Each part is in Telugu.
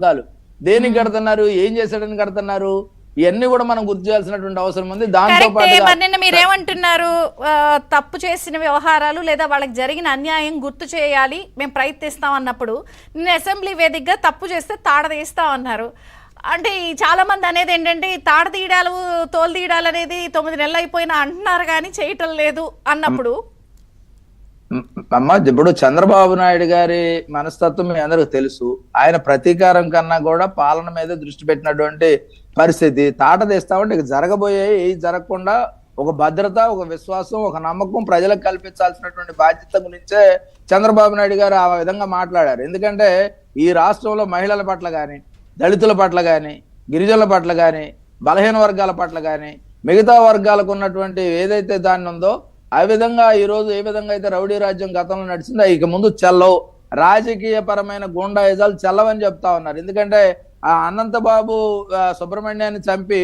వర్గాలు దేనికి కడుతున్నారు, ఏం చేశాడని కడుతున్నారు, ఇవన్నీ కూడా మనం గుర్తు చేయాల్సినటువంటి అవసరం ఉంది. దాంతో పాటు మీరేమంటున్నారు, తప్పు చేసిన వ్యవహారాలు లేదా వాళ్ళకి జరిగిన అన్యాయం గుర్తు చేయాలి మేము ప్రయత్నిస్తాం అన్నప్పుడు నేను అసెంబ్లీ వేదికగా తప్పు చేస్తే తాడ తీస్తాం అన్నారు. అంటే చాలా మంది అనేది ఏంటంటే ఈ తాడ తీయడాలు తోలు తీయడాలు అనేది 9 నెలలు అయిపోయినా అంటున్నారు కానీ చేయటం లేదు అన్నప్పుడు అమ్మ, ఇప్పుడు చంద్రబాబు నాయుడు గారి మనస్తత్వం మీ అందరికి తెలుసు. ఆయన ప్రతీకారం కన్నా కూడా పాలన మీద దృష్టి పెట్టినటువంటి పరిస్థితి. తాట తీస్తామంటే ఇక జరగబోయేవి ఏవి జరగకుండా ఒక భద్రత, ఒక విశ్వాసం, ఒక నమ్మకం ప్రజలకు కల్పించాల్సినటువంటి బాధ్యత గురించే చంద్రబాబు నాయుడు గారు ఆ విధంగా మాట్లాడారు. ఎందుకంటే ఈ రాష్ట్రంలో మహిళల పట్ల కానీ, దళితుల పట్ల కానీ, గిరిజనుల పట్ల కానీ, బలహీన వర్గాల పట్ల కానీ, మిగతా వర్గాలకు ఉన్నటువంటి ఏదైతే దాన్ని ఉందో ఆ విధంగా ఈ రోజు ఏ విధంగా అయితే రౌడీ రాజ్యం గతంలో నడిచిందో ఇక ముందు చెల్లవు, రాజకీయ పరమైన గూండాయిజాలు చెల్లవని చెప్తా ఉన్నారు. ఎందుకంటే ఆ అనంతబాబు సుబ్రహ్మణ్యాన్ని చంపి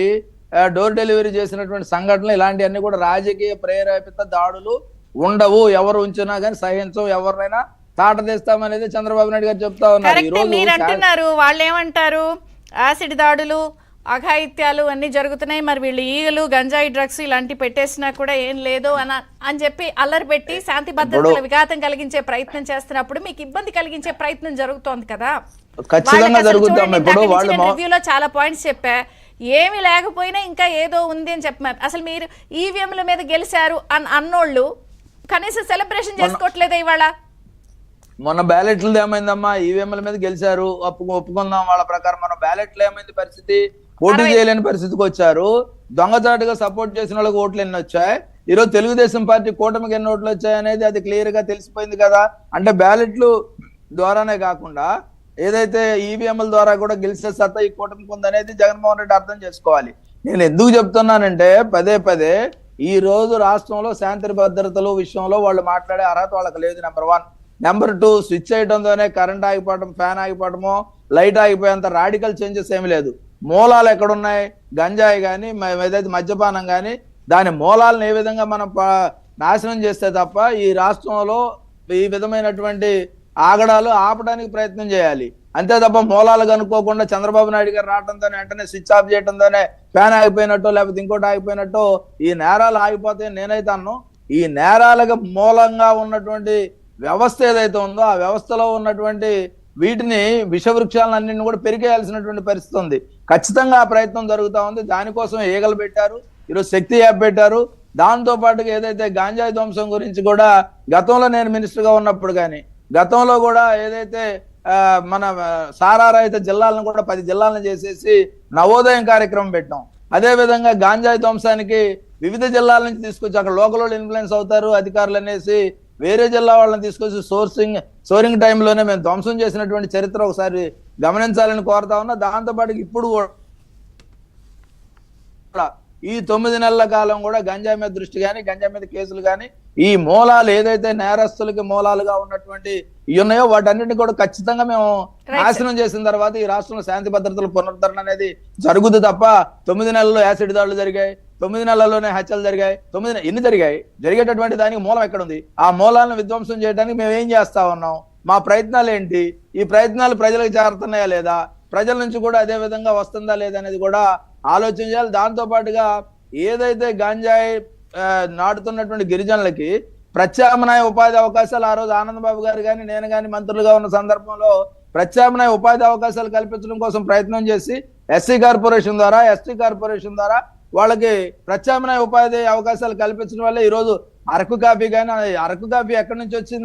డోర్ డెలివరీ చేసినటువంటి సంఘటనలు ఇలాంటివన్నీ కూడా రాజకీయ ప్రేరేపిత దాడులు ఉండవు. ఎవరు ఉంచినా కానీ సహించవు, ఎవరినైనా తాట తీస్తామనేది చంద్రబాబు నాయుడు గారు చెప్తా ఉన్నారు. మీరు అంటున్నారు, వాళ్ళు ఏమంటారు, యాసిడ్ దాడులు అఘాయిత్యాలు అన్ని జరుగుతున్నాయి, మరి వీళ్ళు ఈగలు గంజాయి డ్రగ్స్ ఇలాంటివి పెట్టేసినా కూడా ఏం లేదు అని చెప్పి అల్లరి పెట్టి శాంతి భద్రతల విఘాతం కలిగించే ప్రయత్నం చేస్తున్నప్పుడు మీకు ఇబ్బంది కలిగించే ప్రయత్నం జరుగుతోంది కదా. రివ్యూలో చాలా పాయింట్స్ చెప్పా, ఏమి లేకపోయినా ఇంకా ఏదో ఉంది అని చెప్పారు. అసలు మీరు ఈవీఎంల మీద గెలిచారు అన్నోళ్ళు కనీసం సెలబ్రేషన్ చేసుకోవట్లేదా ఇవాళ? మొన్న బ్యాలెట్లు ఏమైందమ్మా, ఈవీఎంల మీద గెలిచారు ఒప్పుకుందాం, వాళ్ళ ప్రకారం మన బ్యాలెట్లు ఏమైంది పరిస్థితి, పోటీ చేయలేని పరిస్థితికి వచ్చారు. దొంగచాటుగా సపోర్ట్ చేసిన వాళ్ళకి ఓట్లు ఎన్ని వచ్చాయి, ఈరోజు తెలుగుదేశం పార్టీ కూటమికి ఎన్ని ఓట్లు వచ్చాయి అనేది అది క్లియర్ గా తెలిసిపోయింది కదా. అంటే బ్యాలెట్లు ద్వారానే కాకుండా ఏదైతే ఈవీఎంల ద్వారా కూడా గెలిచే సత్తా ఈ కూటమికి ఉందనేది జగన్మోహన్ రెడ్డి అర్థం చేసుకోవాలి. నేను ఎందుకు చెప్తున్నానంటే పదే పదే ఈ రోజు రాష్ట్రంలో శాంతి భద్రతల విషయంలో వాళ్ళు మాట్లాడే అర్హత వాళ్ళకి లేదు. నెంబర్ 1. నెంబర్ 2, స్విచ్ చేయడంతోనే కరెంట్ ఆగిపోవడం, ఫ్యాన్ ఆగిపోవడమో, లైట్ ఆగిపోయేంత రాడికల్ చేంజెస్ ఏమి లేదు. మూలాలు ఎక్కడున్నాయి, గంజాయి కానీ ఏదైతే మద్యపానం కానీ దాని మూలాలను ఏ విధంగా మనం నాశనం చేస్తే తప్ప ఈ రాష్ట్రంలో ఈ విధమైనటువంటి ఆగడాలు ఆపడానికి ప్రయత్నం చేయాలి. అంతే తప్ప మూలాలు కనుక్కోకుండా చంద్రబాబు నాయుడు గారు రావడంతోనే వెంటనే స్విచ్ ఆఫ్ చేయడంతోనే ఫ్యాన్ ఆగిపోయినట్టు లేకపోతే ఇంకోటి ఆగిపోయినట్టు ఈ నేరాలు ఆగిపోతే నేనైతే అన్ను. ఈ నేరాలకు మూలంగా ఉన్నటువంటి వ్యవస్థ ఏదైతే ఉందో ఆ వ్యవస్థలో ఉన్నటువంటి వీటిని విషవృక్షాలన్నింటినీ కూడా పెరిగేయాల్సినటువంటి పరిస్థితి ఉంది. ఖచ్చితంగా ఆ ప్రయత్నం జరుగుతూ ఉంది. దానికోసం ఈగలు పెట్టారు, ఈరోజు శక్తి యాప్ పెట్టారు. దాంతో పాటుగా ఏదైతే గాంజాయి ధ్వంసం గురించి కూడా గతంలో నేను మినిస్టర్గా ఉన్నప్పుడు కానీ గతంలో కూడా ఏదైతే మన సారా రహిత జిల్లాలను కూడా 10 జిల్లాలను చేసేసి నవోదయం కార్యక్రమం పెట్టాం. అదేవిధంగా గాంజాయి ధ్వంసానికి వివిధ జిల్లాల నుంచి తీసుకొచ్చి అక్కడ లోకల్ వాళ్ళు ఇన్ఫ్లుయెన్స్ అవుతారు అధికారులు అనేసి వేరే జిల్లా వాళ్ళని తీసుకొచ్చి సోరింగ్ టైంలోనే మేము ధ్వంసం చేసినటువంటి చరిత్ర ఒకసారి గమనించాలని కోరుతా ఉన్నా. దాంతోపాటు ఇప్పుడు కూడా ఈ 9 నెలల కాలం కూడా గంజాయి మీద దృష్టి కానీ, గంజాయి మీద కేసులు కానీ, ఈ మూలాలు ఏదైతే నేరస్తులకి మూలాలుగా ఉన్నటువంటి ఉన్నాయో వాటన్నిటిని కూడా ఖచ్చితంగా మేము నాశనం చేసిన తర్వాత ఈ రాష్ట్రంలో శాంతి భద్రతల పునరుద్ధరణ అనేది జరుగుతుంది తప్ప 9 నెలల్లో యాసిడ్ దాడులు జరిగాయి, 9 నెలల్లోనే హత్యలు జరిగాయి, ఎన్ని జరిగాయి, జరిగేటటువంటి దానికి మూలం ఎక్కడుంది? ఆ మూలాలను విధ్వంసం చేయడానికి మేము ఏం చేస్తా ఉన్నాం, మా ప్రయత్నాలు ఏంటి, ఈ ప్రయత్నాలు ప్రజలకు చేరుతున్నాయా లేదా, ప్రజల నుంచి కూడా అదే విధంగా వస్తుందా లేదా అనేది కూడా ఆలోచన చేయాలి. దాంతో పాటుగా ఏదైతే గంజాయి నాటుతున్నటువంటి గిరిజనులకి ప్రత్యామ్నాయ ఉపాధి అవకాశాలు ఆ రోజు ఆనందబాబు గారు కానీ నేను కానీ మంత్రులుగా ఉన్న సందర్భంలో ప్రత్యామ్నాయ ఉపాధి అవకాశాలు కల్పించడం కోసం ప్రయత్నం చేసి ఎస్సీ కార్పొరేషన్ ద్వారా, ఎస్టీ కార్పొరేషన్ ద్వారా వాళ్ళకి ప్రత్యామ్నాయ ఉపాధి అవకాశాలు కల్పించడం వల్ల ఈరోజు అరకు కాఫీ కానీ, అరకు కాఫీ ఎక్కడి నుంచి వచ్చింది?